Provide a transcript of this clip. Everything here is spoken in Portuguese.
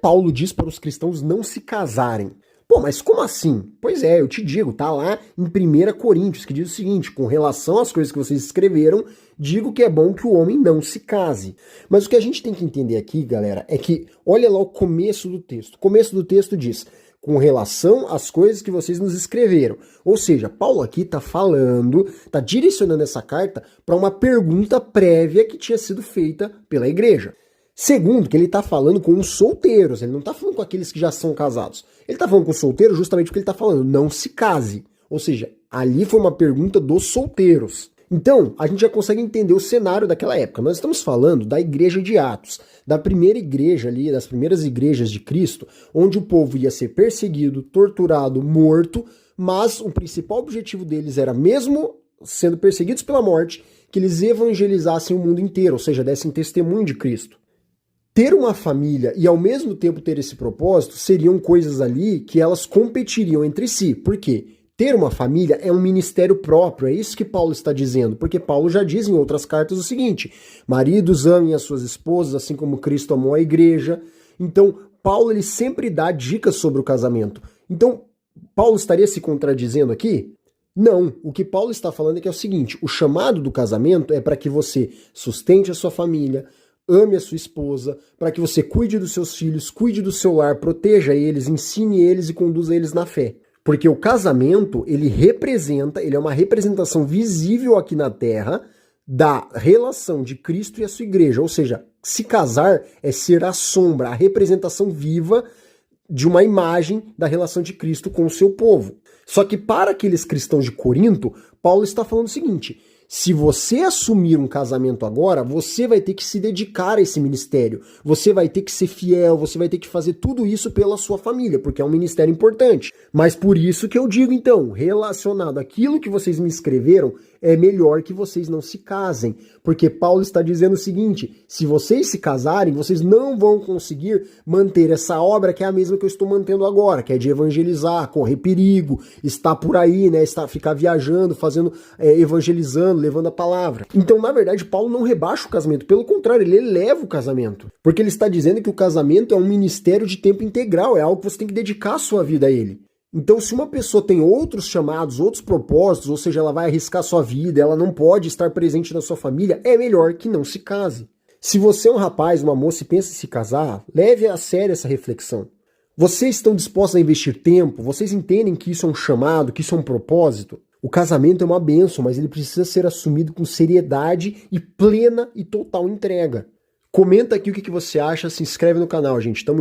Paulo diz para os cristãos não se casarem. Pô, mas como assim? Pois é, eu te digo, tá lá em 1 Coríntios, que diz o seguinte: com relação às coisas que vocês escreveram, digo que é bom que o homem não se case. Mas o que a gente tem que entender aqui, galera, é que, olha lá o começo do texto. O começo do texto diz: com relação às coisas que vocês nos escreveram. Ou seja, Paulo aqui está falando, está direcionando essa carta para uma pergunta prévia que tinha sido feita pela igreja. Segundo, que ele está falando com os solteiros, ele não está falando com aqueles que já são casados. Ele está falando com os solteiros justamente porque ele está falando, não se case. Ou seja, ali foi uma pergunta dos solteiros. Então, a gente já consegue entender o cenário daquela época. Nós estamos falando da igreja de Atos, da primeira igreja ali, das primeiras igrejas de Cristo, onde o povo ia ser perseguido, torturado, morto, mas o principal objetivo deles era, mesmo sendo perseguidos pela morte, que eles evangelizassem o mundo inteiro, ou seja, dessem testemunho de Cristo. Ter uma família e ao mesmo tempo ter esse propósito seriam coisas ali que elas competiriam entre si. Por quê? Ter uma família é um ministério próprio, é isso que Paulo está dizendo, porque Paulo já diz em outras cartas o seguinte: maridos amem as suas esposas, assim como Cristo amou a igreja. Então, Paulo ele sempre dá dicas sobre o casamento. Então, Paulo estaria se contradizendo aqui? Não, o que Paulo está falando é que é o seguinte: o chamado do casamento é para que você sustente a sua família, ame a sua esposa, para que você cuide dos seus filhos, cuide do seu lar, proteja eles, ensine eles e conduza eles na fé. Porque o casamento, ele é uma representação visível aqui na Terra da relação de Cristo e a sua igreja. Ou seja, se casar é ser a sombra, a representação viva de uma imagem da relação de Cristo com o seu povo. Só que para aqueles cristãos de Corinto, Paulo está falando o seguinte: se você assumir um casamento agora, você vai ter que se dedicar a esse ministério. Você vai ter que ser fiel, você vai ter que fazer tudo isso pela sua família, porque é um ministério importante. Mas por isso que eu digo, então, relacionado àquilo que vocês me escreveram, é melhor que vocês não se casem. Porque Paulo está dizendo o seguinte: se vocês se casarem, vocês não vão conseguir manter essa obra que é a mesma que eu estou mantendo agora, que é de evangelizar, correr perigo, estar por aí, né, ficar viajando, evangelizando, levando a palavra. Então, na verdade, Paulo não rebaixa o casamento, pelo contrário, ele eleva o casamento. Porque ele está dizendo que o casamento é um ministério de tempo integral, é algo que você tem que dedicar a sua vida a ele. Então, se uma pessoa tem outros chamados, outros propósitos, ou seja, ela vai arriscar sua vida, ela não pode estar presente na sua família, é melhor que não se case. Se você é um rapaz, uma moça e pensa em se casar, leve a sério essa reflexão. Vocês estão dispostos a investir tempo? Vocês entendem que isso é um chamado, que isso é um propósito? O casamento é uma bênção, mas ele precisa ser assumido com seriedade e plena e total entrega. Comenta aqui o que você acha, se inscreve no canal, gente. Tamo